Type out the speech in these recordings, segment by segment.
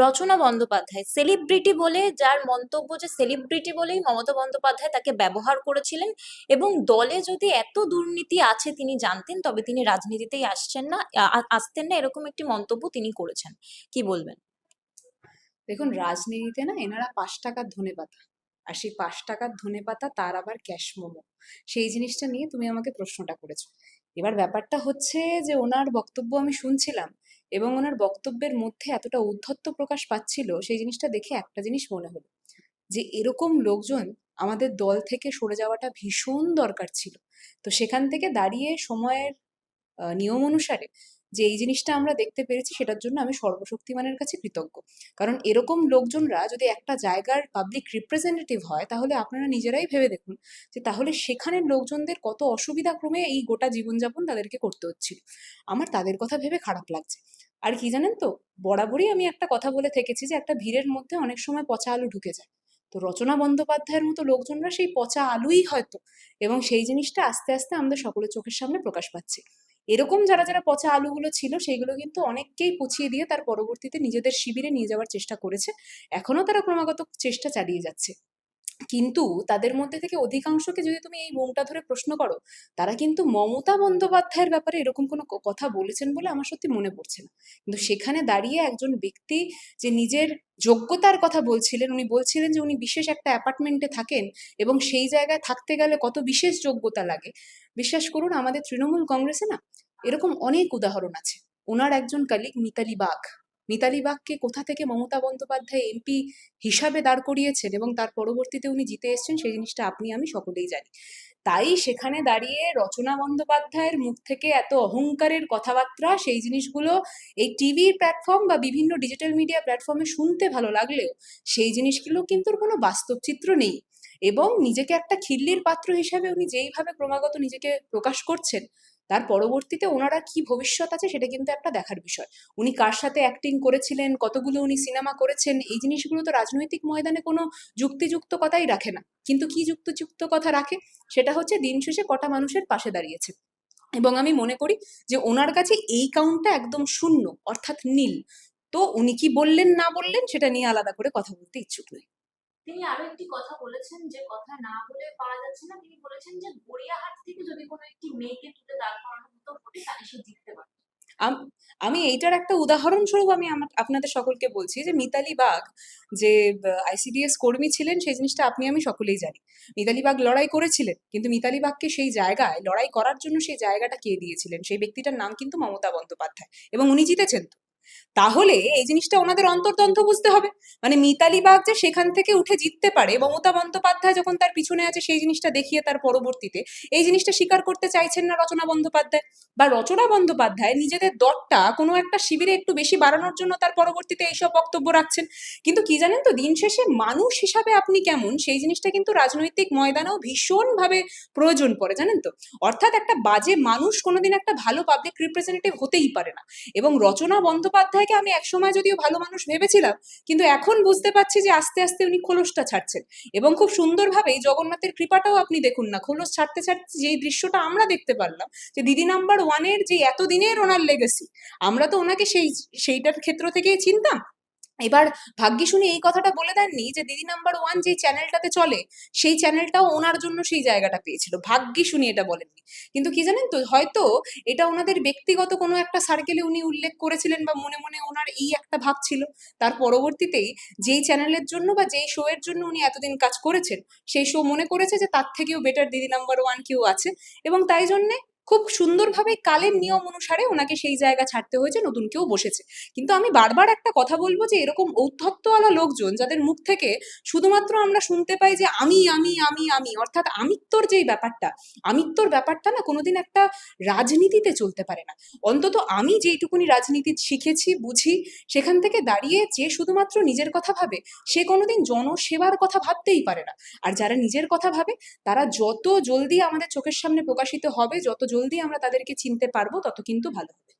রচনা Bandyopadhyay celebrity বলে, যার মন্তব্য যে সেলিব্রিটি বলেই মমতা বন্দ্যোপাধ্যায় তাকে ব্যবহার করেছিলেন, এবং দলে যদি এত দুর্নীতি আছে তিনি জানতেন তবে তিনি রাজনীতিতেই আসতেন না, এরকম একটি মন্তব্য তিনি করেছেন। কি বলবেন? দেখুন, রাজনীতিতে না এনারা 5 টাকার ধনেপাতা, আর সেই 5 টাকার ধনেপাতা তার আবার ক্যাশ মোমো, সেই জিনিসটা নিয়ে তুমি আমাকে প্রশ্নটা করেছো। এবার ব্যাপারটা হচ্ছে যে ওনার বক্তব্য আমি শুনছিলাম, এবং ওনার বক্তব্যের মধ্যে এতটা ঔদ্ধত্য প্রকাশ পাচ্ছিল, সেই জিনিসটা দেখে একটা জিনিস মনে হলো যে এরকম লোকজন আমাদের দল থেকে সরে যাওয়াটা ভীষণ দরকার ছিল। তো সেখান থেকে দাঁড়িয়ে সময়ের নিয়ম অনুসারে যে এই জিনিসটা আমরা দেখতে পেরেছি, সেটার জন্য আমি সর্বশক্তিমানের কাছে কৃতজ্ঞ। কারণ এরকম লোকজনরা যদি একটা জায়গার পাবলিক রিপ্রেজেন্টেটিভ হয়, তাহলে আপনারা নিজেরাই ভেবে দেখুন যে তাহলে সেখানের লোকজনদের কত অসুবিধা ক্রমে এই গোটা জীবনযাপন তাদেরকে করতে হচ্ছিল। আমার তাদের কথা ভেবে খারাপ লাগছে। আর কি জানেন তো, বরাবরই আমি একটা কথা বলে থেকেছি যে একটা ভিড়ের মধ্যে অনেক সময় পচা আলু ঢুকে যায়। তো রচনা বন্দ্যোপাধ্যায়ের মতো লোকজনরা সেই পচা আলুই হয়তো, এবং সেই জিনিসটা আস্তে আস্তে আমাদের সকলের চোখের সামনে প্রকাশ পাচ্ছে। এরকম যারা যারা পচা আলুগুলো ছিল, সেইগুলো কিন্তু অনেককেই পচিয়ে দিয়ে তার পরবর্তীতে নিজেদের শিবিরে নিয়ে যাওয়ার চেষ্টা করেছে। এখনো তারা ক্রমাগত চেষ্টা চালিয়ে যাচ্ছে। কিন্তু তাদের মধ্যে থেকে অধিকাংশকে যদি তুমি এই বোমটা ধরে প্রশ্ন করো, তারা কিন্তু মমতা বন্দ্যোপাধ্যায়ের ব্যাপারে এরকম কোনো কথা বলেছেন বলে আমার সত্যি মনে পড়ছে না। কিন্তু সেখানে দাঁড়িয়ে একজন ব্যক্তি যে নিজের যোগ্যতার কথা বলছিলেন, উনি বলছিলেন যে উনি বিশেষ একটা অ্যাপার্টমেন্টে থাকেন এবং সেই জায়গায় থাকতে গেলে কত বিশেষ যোগ্যতা লাগে। বিশ্বাস করুন, আমাদের তৃণমূল কংগ্রেসে না এরকম অনেক উদাহরণ আছে। ওনার একজন কালিগ মিতালি বাগ, মিতালি বাগকে কোথা থেকে মমতা বন্দ্যোপাধ্যায় এমপি হিসাবে দাঁড় করিয়েছেন এবং তার পরবর্তীতে উনি জিতে এসেছেন, সেই জিনিসটা আপনি আমি সকলেই জানি। তাই সেখানে দাঁড়িয়ে রচনা বন্দ্যোপাধ্যায়ের মুখ থেকে এত অহংকারের কথাবার্তা, সেই জিনিসগুলো এই টিভির প্ল্যাটফর্ম বা বিভিন্ন ডিজিটাল মিডিয়া প্ল্যাটফর্মে শুনতে ভালো লাগলেও সেই জিনিসগুলো কিন্তু কোনো বাস্তব চিত্র নেই। এবং নিজেকে একটা খিল্লির পাত্র হিসাবে উনি যেইভাবে ক্রমাগত নিজেকে প্রকাশ করছেন, তার পরবর্তীতে ওনারা কি ভবিষ্যৎ আছে সেটা কিন্তু একটা দেখার বিষয়। উনি কার সাথে অ্যাক্টিং করেছিলেন, কতগুলো উনি সিনেমা করেছেন, এই জিনিসগুলো তো রাজনৈতিক ময়দানে কোনো যুক্তিযুক্ত কথাই রাখে না। কিন্তু কি যুক্তিযুক্ত কথা রাখে, সেটা হচ্ছে দিন শেষে কটা মানুষের পাশে দাঁড়িয়েছে। এবং আমি মনে করি যে ওনার কাছে এই কাউন্টটা একদম শূন্য, অর্থাৎ নীল। তো উনি কি বললেন না বললেন সেটা নিয়ে আলাদা করে কথা বলতে ইচ্ছুক নই। তিনি আরো একটি কথা বলেছেন, যে কথা না বলে পারা যাচ্ছে না। তিনি বলেছেন যে গড়িয়াহাট থেকে যদি কোনো একটি মেয়েকে তুলে দাঁড় করানো হতো ভোটে, তাহলে সে জিততে পারত। আম- আমি এইটার একটা উদাহরণস্বরূপ আমি আপনাদের সকলকে বলছি যে মিতালি বাগ যে আইসিডিএস কর্মী ছিলেন, সেই জিনিসটা আপনি আমি সকলেই জানি। মিতালি বাগ লড়াই করেছিলেন, কিন্তু মিতালি বাগকে সেই জায়গায় লড়াই করার জন্য সেই জায়গাটা কে দিয়েছিলেন, সেই ব্যক্তিটার নাম কিন্তু মমতা বন্দ্যোপাধ্যায়, এবং উনি জিতেছেন তো। তাহলে এই জিনিসটা ওনাদের অন্তর্দ্বন্দ্ব বুঝতে হবে। মানে মিতালি বাগ যে সেখান থেকে উঠে জিততে পারে, মমতা বন্দ্যোপাধ্যায় যখন তার পিছনে আছে সেই জিনিসটা দেখিয়ে তার পরবর্তীতে এই জিনিসটা স্বীকার করতে চাইছেন না রচনা বন্দ্যোপাধ্যায়। বা রচনা বন্দ্যোপাধ্যায় নিজেদের দরটা কোনো একটা শিবিরে একটু বেশি বাড়ানোর জন্য তার পরবর্তীতে এইসব বক্তব্য রাখছেন। কিন্তু কি জানেন তো, দিন শেষে মানুষ হিসাবে আপনি কেমন, সেই জিনিসটা কিন্তু রাজনৈতিক ময়দানেও ভীষণভাবে প্রয়োজন পড়ে, জানেন তো। অর্থাৎ একটা বাজে মানুষ কোনোদিন একটা ভালো পাবলিক রিপ্রেজেন্টেটিভ হতেই পারে না। এবং রচনা বন্দ্যোপাধ্যায়কে আমি একসময় যদিও ভালো মানুষ ভেবেছিলাম, কিন্তু এখন বুঝতে পারছি যে আস্তে আস্তে উনি খোলসটা ছাড়ছেন। এবং খুব সুন্দরভাবেই জগন্নাথের কৃপাটাও আপনি দেখুন না, খোলস ছাড়তে ছাড়তে যেই দৃশ্যটা আমরা দেখতে পারলাম, যে দিদি নাম্বার ওয়ানের যে এতদিনের ওনার লেগেসি, আমরা তো ওনাকে সেইটার ক্ষেত্র থেকেই চিনতাম। এবার ভাগ্যিস উনি এই কথাটা বলে দেননি যে দিদি নাম্বার ওয়ান যে চ্যানেলটাতে চলে, সেই চ্যানেলটাও ওনার জন্য সেই জায়গাটা পেয়েছিল। ভাগ্যিস উনি এটা বলেননি। কিন্তু কি জানেন তো, হয়তো এটা ওনাদের ব্যক্তিগত কোনো একটা সার্কেলে উনি উল্লেখ করেছিলেন, বা মনে মনে ওনার এই একটা ভাব ছিল। তার পরবর্তীতেই যেই চ্যানেলের জন্য বা যেই শো এর জন্য উনি এতদিন কাজ করেছেন, সেই শো মনে করেছে যে তার থেকেও বেটার দিদি নাম্বার ওয়ান কেউ আছে, এবং তাই জন্যে খুব সুন্দরভাবে কালের নিয়ম অনুসারে ওনাকে সেই জায়গা ছাড়তে হয়েছে, নতুন কেউ বসেছে। কিন্তু আমি বারবার একটা কথা বলবো যে এরকম ঔদ্ধত্যওয়ালা লোকজন যাদের মুখ থেকে শুধুমাত্র আমরা শুনতে পাই যে আমি আমি আমি আমি, অর্থাৎ আমিত্বর যেই ব্যাপারটা, আমিত্বর ব্যাপারটা না কোনোদিন একটা রাজনীতিতে চলতে পারে না। অন্তত আমি যেইটুকুনি রাজনীতি শিখেছি বুঝি, সেখান থেকে দাঁড়িয়ে যে শুধুমাত্র নিজের কথা ভাবে, সে কোনোদিন জনসেবার কথা ভাবতেই পারে না। আর যারা নিজের কথা ভাবে, তারা যত জলদি আমাদের চোখের সামনে প্রকাশিত হবে, যত জলদি আমরা তাদেরকে চিনতে পারবো, তত কিন্তু ভালো হবে।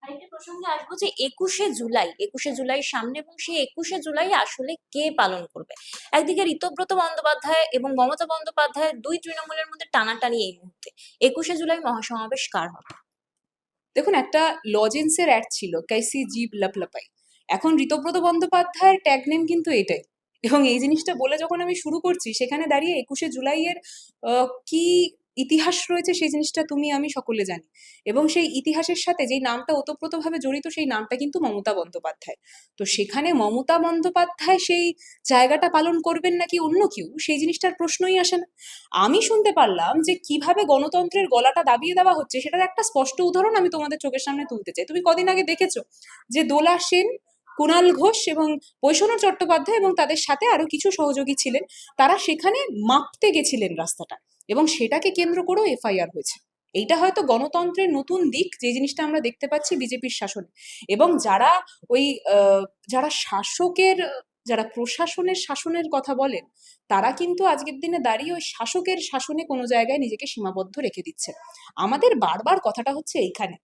আরেকটা প্রসঙ্গে আসবো, যে 21শে জুলাই সামনে, এবং সেই 21শে জুলাই আসলে কে পালন করবে? একদিকে ঋতব্রত বন্দ্যোপাধ্যায় এবং মমতা বন্দ্যোপাধ্যায়, দুই তৃণমূলের মধ্যে টানাটানি এই মুহূর্তে। 21শে জুলাই মহাসমাবেশ কার হবে? দেখুন, একটা লজেন্সের অ্যাড ছিল, কাইসি জীব লপলপাই। এখন ঋতব্রত বন্দ্যোপাধ্যায়ের ট্যাগ নেম কিন্তু এটাই। এবং এই জিনিসটা বলে যখন আমি শুরু করছি, সেখানে দাঁড়িয়ে ২১শে জুলাইয়ের কি ইতিহাস রয়েছে সেই জিনিসটা তুমি আমি সকলে জানি। এবং সেই ইতিহাসের সাথে যেই নামটা ওতপ্রোতভাবে জড়িত, সেই নামটা কিন্তু মমতা বন্দ্যোপাধ্যায়। তো সেখানে মমতা বন্দ্যোপাধ্যায় সেই জায়গাটা পালন করবেন নাকি অন্য কেউ, সেই জিনিসটার প্রশ্নই আসে না। আমি শুনতে পারলাম যে কিভাবে গণতন্ত্রের গলাটা দাবিয়ে দেওয়া হচ্ছে, সেটার একটা স্পষ্ট উদাহরণ আমি তোমাদের চোখের সামনে তুলতে চাই। তুমি কদিন আগে দেখেছো যে দোলা সেন, কুণাল ঘোষ এবং বৈষ্ণব চট্টোপাধ্যায় এবং তাদের সাথে আরো কিছু সহযোগী ছিলেন, তারা সেখানে মাপতে গেছিলেন রাস্তাটা, এবং সেটাকে কেন্দ্র করেও এফআইআর হয়েছে। এইটা হয়তো গণতন্ত্রের নতুন দিক, যে জিনিসটা আমরা দেখতে পাচ্ছি বিজেপির শাসনে। এবং যারা ওই যারা শাসকের, যারা প্রশাসনের শাসনের কথা বলেন, তারা কিন্তু আজকের দিনে দাঁড়িয়ে ওই শাসকের শাসনে কোনো জায়গায় নিজেকে সীমাবদ্ধ রেখে দিচ্ছে। আমাদের বারবার কথাটা হচ্ছে এইখানে,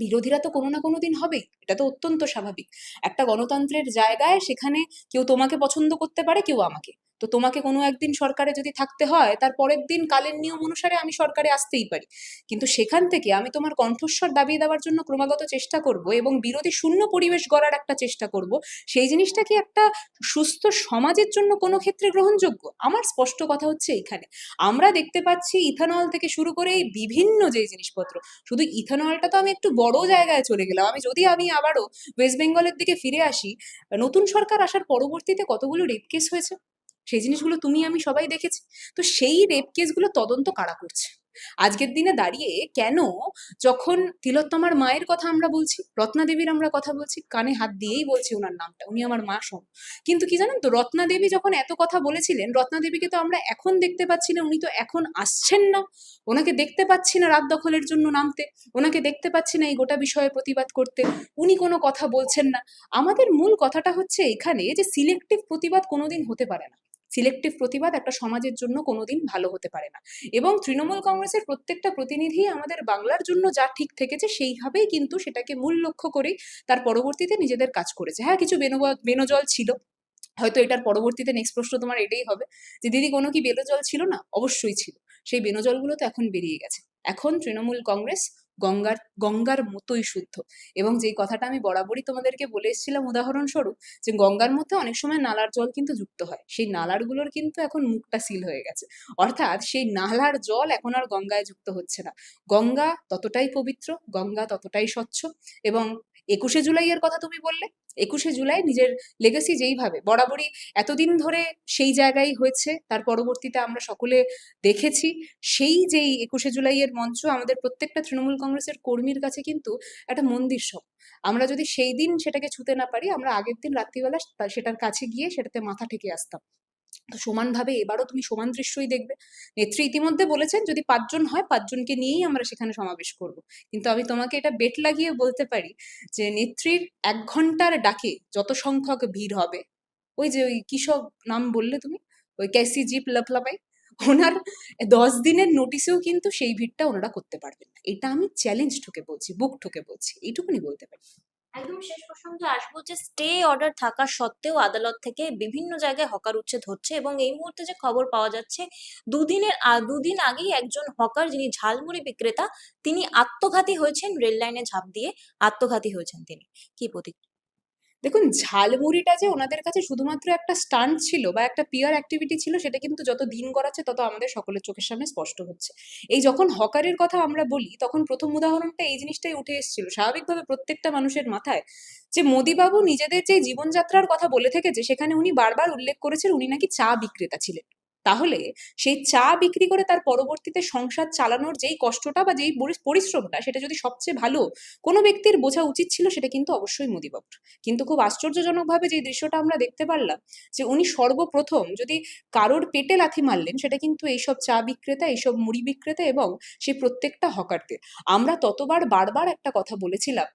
বিরোধীরা তো কোনো না কোনো দিন হবেই, এটা তো অত্যন্ত স্বাভাবিক। একটা গণতন্ত্রের জায়গায় সেখানে কেউ তোমাকে পছন্দ করতে পারে, কেউ আমাকে। তো তোমাকে কোনো একদিন সরকারে যদি থাকতে হয়, তার পরের দিন কালের নিয়ম অনুসারে আমি সরকারে আসতেই পারি। কিন্তু সেখান থেকে আমি তোমার কণ্ঠস্বর দাবিয়ে দেওয়ার জন্য ক্রমাগত চেষ্টা করব এবং বিরোধী শূন্য পরিবেশ গড়ার একটা চেষ্টা করব, সেই জিনিসটা কি একটা সুস্থ সমাজের জন্য কোনো ক্ষেত্রে গ্রহণযোগ্য? আমার স্পষ্ট কথা হচ্ছে এইখানে। আমরা দেখতে পাচ্ছি ইথানল থেকে শুরু করে এই বিভিন্ন যে জিনিসপত্র, শুধু ইথানলটা তো আমি একটু বড় জায়গায় চলে গেলাম। আমি আবারও ওয়েস্ট বেঙ্গলের দিকে ফিরে আসি, নতুন সরকার আসার পরবর্তীতে কতগুলো রেপ কেস হয়েছে, সেই জিনিসগুলো তুমি আমি সবাই দেখেছি। তো সেই রেপ কেসগুলো তদন্ত কারা করছে? আজকের দিনে দাঁড়িয়ে কেন, যখন তিলোত্তমার মায়ের কথা আমরা বলছি, রত্না দেবীর আমরা কথা বলছি, কানে হাত দিয়েই বলছি ওনার নামটা, উনি আমার মা সম। কিন্তু কি জানেন তো, রত্না দেবী যখন এত কথা বলেছিলেন, রত্না দেবীকে তো আমরা এখন দেখতে পাচ্ছি না, উনি তো এখন আসছেন না। ওনাকে দেখতে পাচ্ছি না রাত দখলের জন্য নামতে, ওনাকে দেখতে পাচ্ছি না এই গোটা বিষয়ে প্রতিবাদ করতে, উনি কোনো কথা বলছেন না। আমাদের মূল কথাটা হচ্ছে এখানে যে সিলেক্টিভ প্রতিবাদ কোনোদিন হতে পারে না। সিলেক্টিভ প্রতিবাদ একটা সমাজের জন্য কোনোদিন ভালো হতে পারে না। এবং তৃণমূল কংগ্রেসের প্রত্যেকটা প্রতিনিধি আমাদের বাংলার জন্য যা ঠিক থেকেছে সেইভাবেই কিন্তু সেটাকে মূল লক্ষ্য করেই তার পরবর্তীতে নিজেদের কাজ করেছে। হ্যাঁ, কিছু বেনজল ছিল, হয়তো এটার পরবর্তীতে নেক্সট প্রশ্ন তোমার এটাই হবে যে দিদি কোনো কি বেনজল ছিল না? অবশ্যই ছিল। সেই বেনজলগুলো তো এখন বেরিয়ে গেছে। এখন তৃণমূল কংগ্রেস গঙ্গার গঙ্গার মতোই শুদ্ধ। এবং যেই কথাটা আমি বরাবরই তোমাদেরকে বলে এসেছিলাম উদাহরণস্বরূপ, যে গঙ্গার মধ্যে অনেক সময় নালার জল কিন্তু যুক্ত হয়, সেই নালারগুলোর কিন্তু এখন মুখটা সিল হয়ে গেছে। অর্থাৎ সেই নালার জল এখন আর গঙ্গায় যুক্ত হচ্ছে না। গঙ্গা ততটাই পবিত্র, গঙ্গা ততটাই স্বচ্ছ। এবং ২১শে জুলাইয়ের কথা তুমি বললে, ২১শে জুলাই নিজের লেগাসি যেইভাবে বরাবরই এতদিন ধরে সেই জায়গায় হয়েছে, তার পরবর্তীতে আমরা সকলে দেখেছি, সেই যেই ২১শে জুলাইয়ের মঞ্চ আমাদের প্রত্যেকটা তৃণমূল কংগ্রেসের কর্মীর কাছে কিন্তু একটা মন্দির সম। আমরা যদি সেই দিন সেটাকে ছুতে না পারি, আমরা আগের দিন রাত্রিবেলা সেটার কাছে গিয়ে সেটাতে মাথা ঠেকে আসতাম। তো সমানভাবে এবারও তুমি সমান দৃশ্যই দেখবে। নেত্রী ইতিমধ্যে বলেছেন যদি ৫ জন হয়, ৫ জনকে নিয়েই আমরা সেখানে সমাবেশ করব। কিন্তু আমি তোমাকে এটা বেট লাগিয়ে বলতে পারি যে নেত্রীর ১ ঘন্টার ডাকে যত সংখ্যক ভিড় হবে, ওই যে ওই কি সব নাম বললে তুমি, ওই ক্যাসি জিপ লাফলাবাই, ওনার ১০ দিনের নোটিশেও কিন্তু সেই ভিড়টা ওনারা করতে পারবেন না। এটা আমি চ্যালেঞ্জ ঠুকে বলছি, বুক ঠুকে বলছি, এইটুকুনি বলতে পারি। একদম শেষ প্রসঙ্গে আসবো যে স্টে অর্ডার থাকা সত্ত্বেও আদালত থেকে বিভিন্ন জায়গায় হকার উচ্ছেদ হচ্ছে, এবং এই মুহূর্তে যে খবর পাওয়া যাচ্ছে, দুদিন আগেই একজন হকার যিনি ঝালমুড়ি বিক্রেতা, তিনি আত্মঘাতী হয়েছেন, রেল লাইনে ঝাঁপ দিয়ে আত্মঘাতী হয়েছেন তিনি। কি প্রতিক্রিয়া? দেখুন, ঝালমুড়িটা যে ওনাদের কাছে শুধুমাত্র একটা স্টান্ট ছিল বা একটা পিয়ার অ্যাক্টিভিটি ছিল, সেটা কিন্তু যত দিন গড়াচ্ছে তত আমাদের সকলের চোখের সামনে স্পষ্ট হচ্ছে। এই যখন হকারের কথা আমরা বলি, তখন প্রথম উদাহরণটা এই জিনিসটাই উঠে এসেছিল স্বাভাবিকভাবে প্রত্যেকটা মানুষের মাথায়, যে মোদিবাবু নিজেদের যে জীবনযাত্রার কথা বলে থেকেছে, সেখানে উনি বারবার উল্লেখ করেছেন উনি নাকি চা বিক্রেতা ছিলেন। তাহলে সেই চা বিক্রি করে তার পরবর্তীতে সংসার চালানোর যেই কষ্টটা বা যেই পরিশ্রমটা, সেটা যদি সবচেয়ে ভালো কোনো ব্যক্তির বোঝা উচিত ছিল, সেটা কিন্তু অবশ্যই মোদিবাবুর। কিন্তু খুব আশ্চর্যজনকভাবে যে দৃশ্যটা আমরা দেখতে পারলাম, যে উনি সর্বপ্রথম যদি কারোর পেটে লাথি মারলেন, সেটা কিন্তু এইসব চা বিক্রেতা, এইসব মুড়ি বিক্রেতা এবং সেই প্রত্যেকটা হকারদের। আমরা ততবার বারবার একটা কথা বলেছিলাম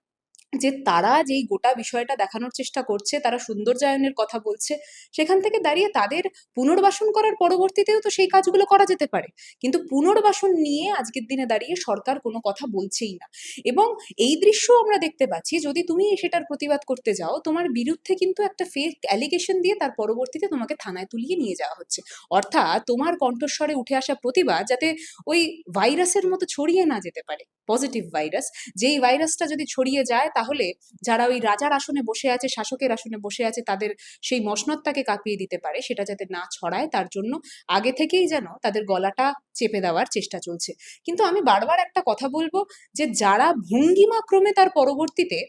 যে তারা যেই গোটা বিষয়টা দেখানোর চেষ্টা করছে, তারা সৌন্দর্যায়নের কথা বলছে, সেখান থেকে দাঁড়িয়ে তাদের পুনর্বাসন করার পরবর্তীতেও তো সেই কাজগুলো করা যেতে পারে। কিন্তু পুনর্বাসন নিয়ে আজকের দিনে দাঁড়িয়ে সরকার কোনো কথা বলছেই না। এবং এই দৃশ্য আমরা দেখতে পাচ্ছি, যদি তুমি সেটার প্রতিবাদ করতে যাও, তোমার বিরুদ্ধে কিন্তু একটা ফেক অ্যালিগেশন দিয়ে তার পরবর্তীতে তোমাকে থানায় তুলিয়ে নিয়ে যাওয়া হচ্ছে। অর্থাৎ তোমার কণ্ঠস্বরে উঠে আসা প্রতিবাদ যাতে ওই ভাইরাসের মতো ছড়িয়ে না যেতে পারে, পজিটিভ ভাইরাস, যেই ভাইরাসটা যদি ছড়িয়ে যায় তাহলে যারা ওই রাজার আসনে বসে আছে, শাসকের আসনে বসে আছে, তাদের সেই মসনদটাকে কাঁপিয়ে দিতে পারে, সেটা যাতে না ছড়ায় তার জন্য আগে থেকেই যেন তাদের গলাটা চেপে দেওয়ার চেষ্টা চলছে। কিন্তু আমি বারবার একটা কথা বলবো, যে যারা ভঙ্গিমাক্রমে তার পরবর্তীতে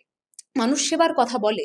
মানুষ সেবার কথা বলে,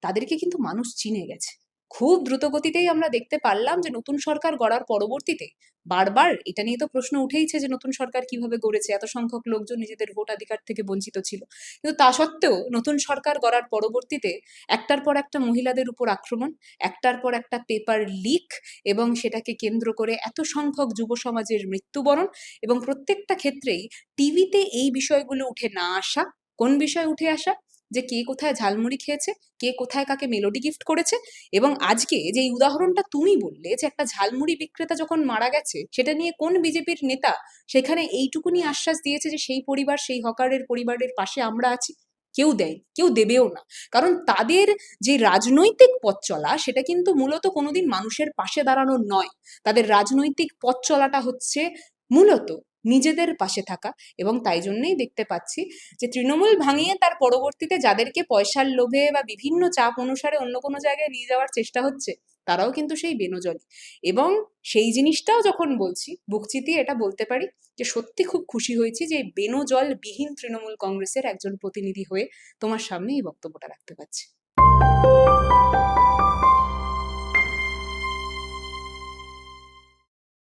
তাদেরকে কিন্তু মানুষ চিনে গেছে। খুব দ্রুতগতিতেই আমরা দেখতে পারলাম যে নতুন সরকার গড়ার পরবর্তীতে বারবার এটা নিয়ে তো প্রশ্ন উঠেইছে যে নতুন সরকার কিভাবে গড়েছে, এত সংখ্যক লোকজন নিজেদের ভোটাধিকার থেকে বঞ্চিত ছিল, কিন্তু তা সত্ত্বেও নতুন সরকার গড়ার পরবর্তীতে একটার পর একটা মহিলাদের উপর আক্রমণ, একটার পর একটা পেপার লিক, এবং সেটাকে কেন্দ্র করে এত সংখ্যক যুব সমাজের মৃত্যুবরণ, এবং প্রত্যেকটা ক্ষেত্রেই টিভিতে এই বিষয়গুলো উঠে না আসা। কোন বিষয় উঠে আসা? যে কে কোথায় ঝালমুড়ি খেয়েছে, কে কোথায় কাকে মেলোডি গিফট করেছে। এবং আজকে যে এই উদাহরণটা তুমি বললে, যে একটা ঝালমুড়ি বিক্রেতা যখন মারা গেছে, সেটা নিয়ে কোন বিজেপির নেতা সেখানে এইটুকুনি আশ্বাস দিয়েছে যে সেই পরিবার, সেই হকারের পরিবারের পাশে আমরা আছি? কেউ দেয়, কেউ দেবেও না। কারণ তাদের যে রাজনৈতিক পথ চলা, সেটা কিন্তু মূলত কোনোদিন মানুষের পাশে দাঁড়ানোর নয়। তাদের রাজনৈতিক পথ চলাটা হচ্ছে মূলত নিজেদের পাশে থাকা। এবং তাই জন্যই দেখতে পাচ্ছি যে তৃণমূল ভাঙিয়ে তার পরবর্তীতে যাদেরকে পয়সার লোভে বা বিভিন্ন চাপ অনুসারে অন্য কোনো জায়গায় নিয়ে যাওয়ার চেষ্টা হচ্ছে, তারাও কিন্তু সেই বেনজলি। এবং সেই জিনিসটাও যখন বলছি, বুক চিতিয়ে এটা বলতে পারি যে সত্যি খুব খুশি হয়েছি যে এই বেনজল বিহীন তৃণমূল কংগ্রেসের একজন প্রতিনিধি হয়ে তোমার সামনে এই বক্তব্যটা রাখতে পারছি।